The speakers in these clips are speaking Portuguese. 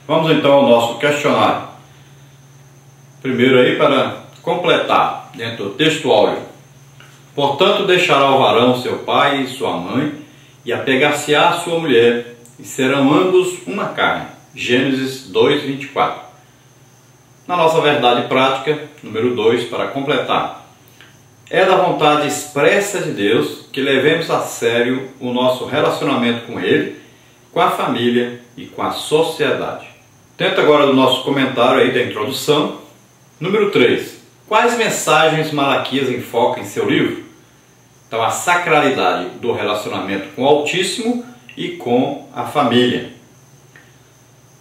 Vamos então ao nosso questionário. Primeiro aí, para completar, dentro do texto áureo. Portanto, deixará o varão seu pai e sua mãe, e apegar-se-á a sua mulher, e serão ambos uma carne. Gênesis 2:24. Na nossa verdade prática, número 2, para completar. É da vontade expressa de Deus que levemos a sério o nosso relacionamento com Ele, com a família e com a sociedade. Dentro agora do nosso comentário aí da introdução, número 3. Quais mensagens Malaquias enfoca em seu livro? Então, a sacralidade do relacionamento com o Altíssimo e com a família.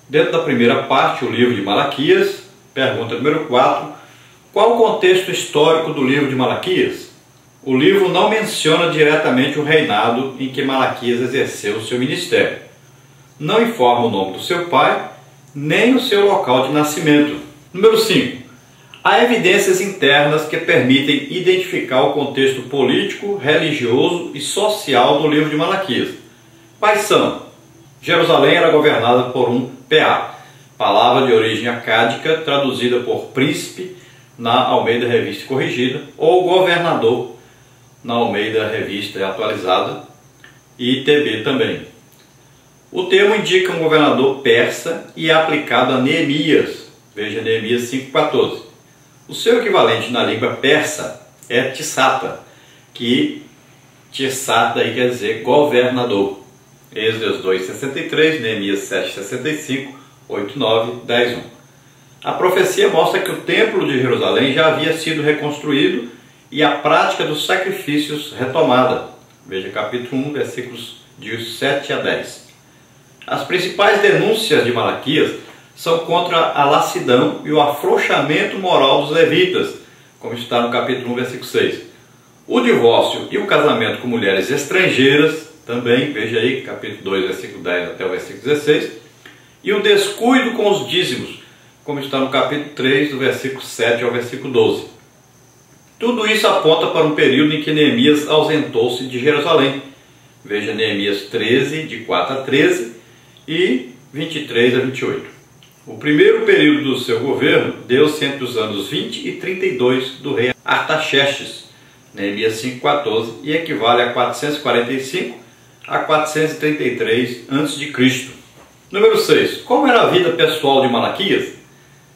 Dentro da primeira parte, o livro de Malaquias, pergunta número 4. Qual o contexto histórico do livro de Malaquias? O livro não menciona diretamente o reinado em que Malaquias exerceu o seu ministério. Não informa o nome do seu pai, nem o seu local de nascimento. Número 5. Há evidências internas que permitem identificar o contexto político, religioso e social do livro de Malaquias. Quais são? Jerusalém era governada por um PA, palavra de origem acádica, traduzida por príncipe na Almeida Revista Corrigida, ou governador na Almeida Revista Atualizada e TB também. O termo indica um governador persa e é aplicado a Neemias, veja Neemias 5:14. O seu equivalente na língua persa é Tisata, que Tisata aí quer dizer governador. Êxodo 2:63, Neemias 7:65, 8:9, 10:1. A profecia mostra que o templo de Jerusalém já havia sido reconstruído e a prática dos sacrifícios retomada. Veja capítulo 1, versículos de 7 a 10. As principais denúncias de Malaquias são contra a lassidão e o afrouxamento moral dos levitas, como está no capítulo 1, versículo 6. O divórcio e o casamento com mulheres estrangeiras, também, veja aí, capítulo 2, versículo 10 até o versículo 16. E o descuido com os dízimos, como está no capítulo 3, do versículo 7 ao versículo 12. Tudo isso aponta para um período em que Neemias ausentou-se de Jerusalém. Veja Neemias 13, de 4 a 13 e 23 a 28. O primeiro período do seu governo deu-se entre os anos 20 e 32 do rei Artaxerxes, Neemias 5:14, e equivale a 445 a 433 a.C. Número 6. Como era a vida pessoal de Malaquias?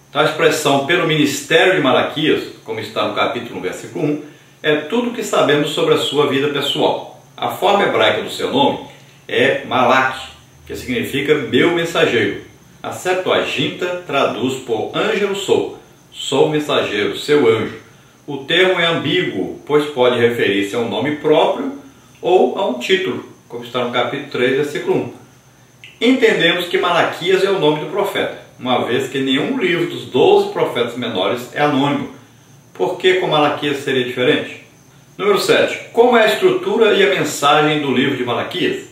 Então, a expressão pelo ministério de Malaquias, como está no capítulo 1, versículo 1, é tudo o que sabemos sobre a sua vida pessoal. A forma hebraica do seu nome é Malach, que significa meu mensageiro. A Septuaginta traduz por ângelo sou mensageiro, seu anjo. O termo é ambíguo, pois pode referir-se a um nome próprio ou a um título, como está no capítulo 3, versículo 1. Entendemos que Malaquias é o nome do profeta, uma vez que nenhum livro dos 12 profetas menores é anônimo. Por que com Malaquias seria diferente? Número 7. Como é a estrutura e a mensagem do livro de Malaquias?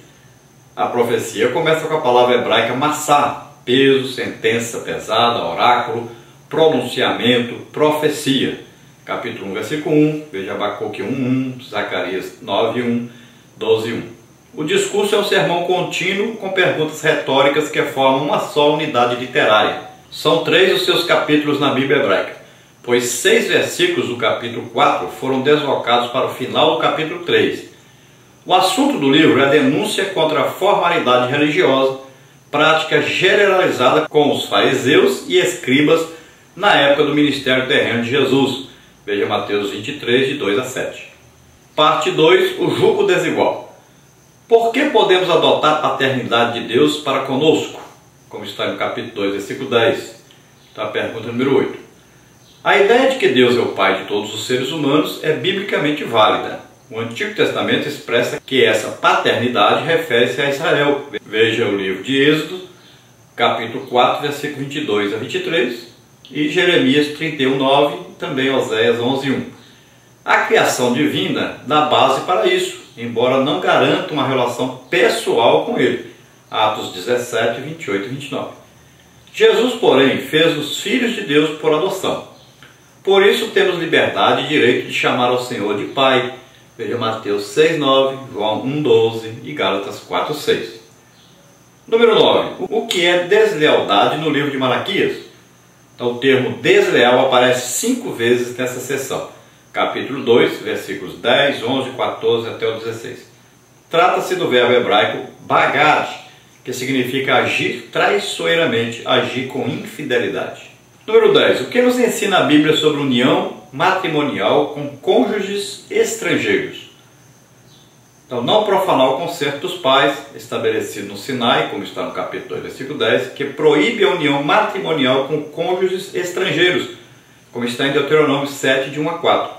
A profecia começa com a palavra hebraica massá, peso, sentença pesada, oráculo, pronunciamento, profecia. Capítulo 1, versículo 1, veja Abacuque 1:1, Zacarias 9:1, 12:1. O discurso é um sermão contínuo com perguntas retóricas que formam uma só unidade literária. São 3 os seus capítulos na Bíblia hebraica, pois 6 versículos do capítulo 4 foram deslocados para o final do capítulo 3. O assunto do livro é a denúncia contra a formalidade religiosa, prática generalizada com os fariseus e escribas na época do ministério terreno de Jesus. Veja Mateus 23, de 2 a 7. Parte 2. O jugo desigual. Por que podemos adotar a paternidade de Deus para conosco? Como está no capítulo 2, versículo 10. Então, a pergunta número 8. A ideia de que Deus é o Pai de todos os seres humanos é biblicamente válida. O Antigo Testamento expressa que essa paternidade refere-se a Israel. Veja o livro de Êxodo, capítulo 4, versículo 22 a 23, e Jeremias 31:9, também Oséias 11:1. A criação divina dá base para isso, embora não garanta uma relação pessoal com ele. Atos 17, 28 e 29. Jesus, porém, fez os filhos de Deus por adoção. Por isso temos liberdade e direito de chamar ao Senhor de Pai. Veja Mateus 6:9, João 1:12 e Gálatas 4:6. Número 9. O que é deslealdade no livro de Malaquias? Então, o termo desleal aparece 5 vezes nessa seção. Capítulo 2, versículos 10, 11, 14 até o 16. Trata-se do verbo hebraico bagad, que significa agir traiçoeiramente, agir com infidelidade. Número 10. O que nos ensina a Bíblia sobre união matrimonial com cônjuges estrangeiros? Então, não profanar o concerto dos pais, estabelecido no Sinai, como está no capítulo 2, versículo 10, que proíbe a união matrimonial com cônjuges estrangeiros, como está em Deuteronômio 7, de 1 a 4.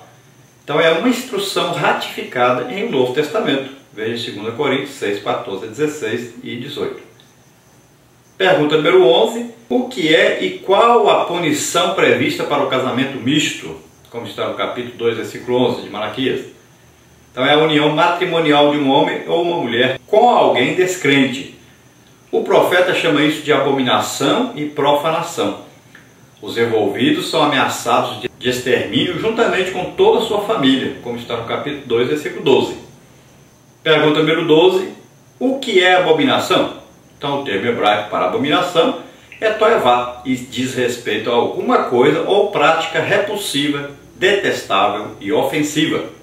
Então, é uma instrução ratificada em Novo Testamento. Veja 2 Coríntios 6, 14, 16 e 18. Pergunta número 11. O que é e qual a punição prevista para o casamento misto, como está no capítulo 2, versículo 11 de Malaquias? Então, é a união matrimonial de um homem ou uma mulher com alguém descrente. O profeta chama isso de abominação e profanação. Os envolvidos são ameaçados de extermínio juntamente com toda a sua família, como está no capítulo 2, versículo 12. Pergunta número 12. O que é abominação? Então, o termo hebraico para abominação é toevá e diz respeito a alguma coisa ou prática repulsiva, detestável e ofensiva.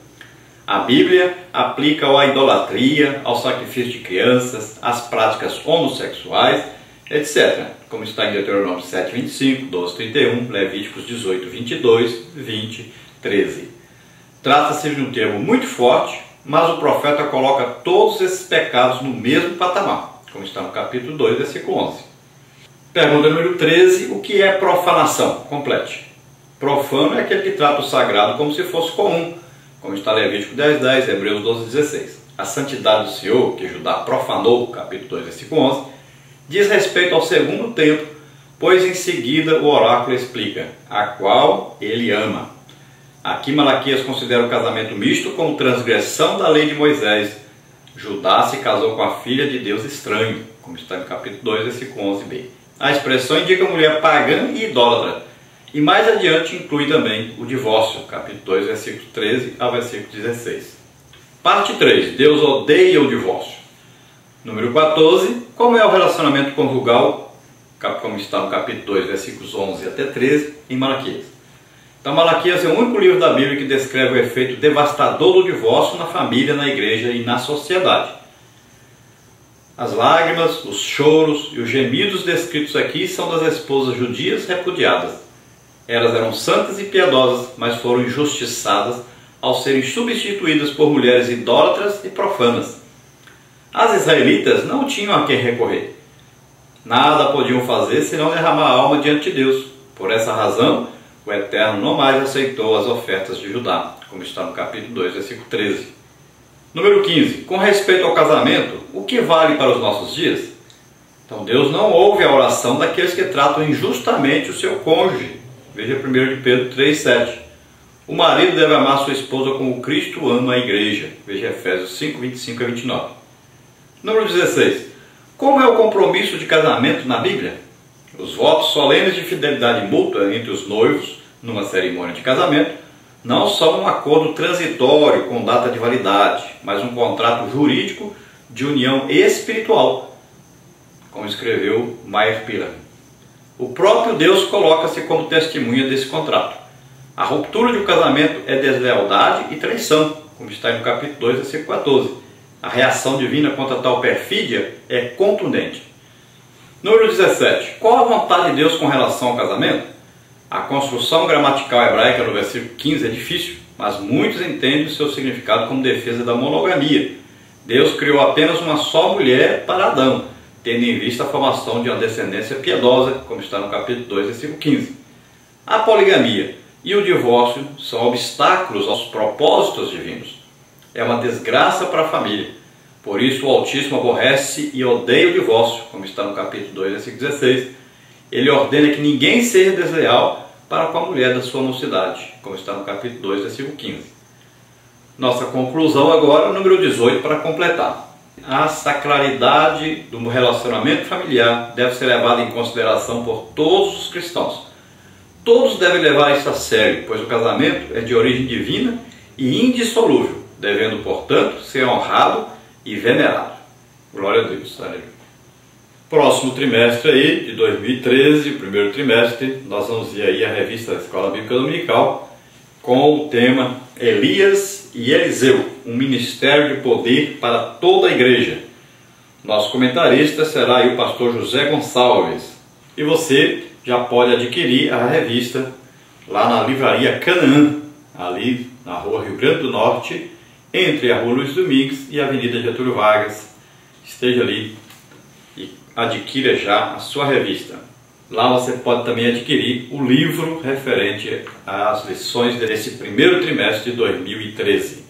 A Bíblia aplica-o à idolatria, ao sacrifício de crianças, às práticas homossexuais, etc. Como está em Deuteronômio 7, 25, 12, 31, Levíticos 18, 22, 20, 13. Trata-se de um termo muito forte, mas o profeta coloca todos esses pecados no mesmo patamar, como está no capítulo 2, versículo 11. Pergunta número 13. O que é profanação? Complete. Profano é aquele que trata o sagrado como se fosse comum, como está Levítico 10, 10, Hebreus 12, 16. A santidade do Senhor, que Judá profanou, capítulo 2, versículo 11, diz respeito ao segundo templo, pois em seguida o oráculo explica, a qual ele ama. Aqui Malaquias considera o casamento misto como transgressão da lei de Moisés. Judá se casou com a filha de Deus estranho, como está no capítulo 2, versículo 11b. A expressão indica mulher pagã e idólatra. E mais adiante inclui também o divórcio, capítulo 2, versículo 13 ao versículo 16. Parte 3. Deus odeia o divórcio. Número 14. Como é o relacionamento conjugal, como está no capítulo 2, versículos 11 até 13, em Malaquias. Então, Malaquias é o único livro da Bíblia que descreve o efeito devastador do divórcio na família, na igreja e na sociedade. As lágrimas, os choros e os gemidos descritos aqui são das esposas judias repudiadas. Elas eram santas e piedosas, mas foram injustiçadas ao serem substituídas por mulheres idólatras e profanas. As israelitas não tinham a quem recorrer. Nada podiam fazer senão derramar a alma diante de Deus. Por essa razão, o Eterno não mais aceitou as ofertas de Judá, como está no capítulo 2, versículo 13. Número 15. Com respeito ao casamento, o que vale para os nossos dias? Então, Deus não ouve a oração daqueles que tratam injustamente o seu cônjuge. Veja 1 de Pedro 3, 7. O marido deve amar sua esposa como Cristo ama a igreja. Veja Efésios 5, 25 a 29. Número 16. Como é o compromisso de casamento na Bíblia? Os votos solenes de fidelidade mútua entre os noivos, numa cerimônia de casamento, não são um acordo transitório com data de validade, mas um contrato jurídico de união espiritual, como escreveu Meyer Pila. O próprio Deus coloca-se como testemunha desse contrato. A ruptura de um casamento é deslealdade e traição, como está no capítulo 2, versículo 14. A reação divina contra tal perfídia é contundente. Número 17. Qual a vontade de Deus com relação ao casamento? A construção gramatical hebraica no versículo 15 é difícil, mas muitos entendem o seu significado como defesa da monogamia. Deus criou apenas uma só mulher para Adão, tendo em vista a formação de uma descendência piedosa, como está no capítulo 2, versículo 15. A poligamia e o divórcio são obstáculos aos propósitos divinos. É uma desgraça para a família. Por isso o Altíssimo aborrece e odeia o divórcio, como está no capítulo 2, versículo 16. Ele ordena que ninguém seja desleal para com a mulher da sua mocidade, como está no capítulo 2, versículo 15. Nossa conclusão agora, número 18, para completar. A sacralidade do relacionamento familiar deve ser levada em consideração por todos os cristãos. Todos devem levar isso a sério, pois o casamento é de origem divina e indissolúvel, devendo, portanto, ser honrado e venerado. Glória a Deus. Aleluia. Próximo trimestre aí, de 2013, o primeiro trimestre, nós vamos ver aí a revista Escola Bíblica Dominical com o tema Elias e Eliseu, um ministério de poder para toda a igreja. Nosso comentarista será aí o pastor José Gonçalves. E você já pode adquirir a revista lá na livraria Canaã, ali na rua Rio Grande do Norte, entre a rua Luiz Domingues e a Avenida Getúlio Vargas. Esteja ali e adquira já a sua revista. Lá você pode também adquirir o livro referente às lições desse primeiro trimestre de 2013.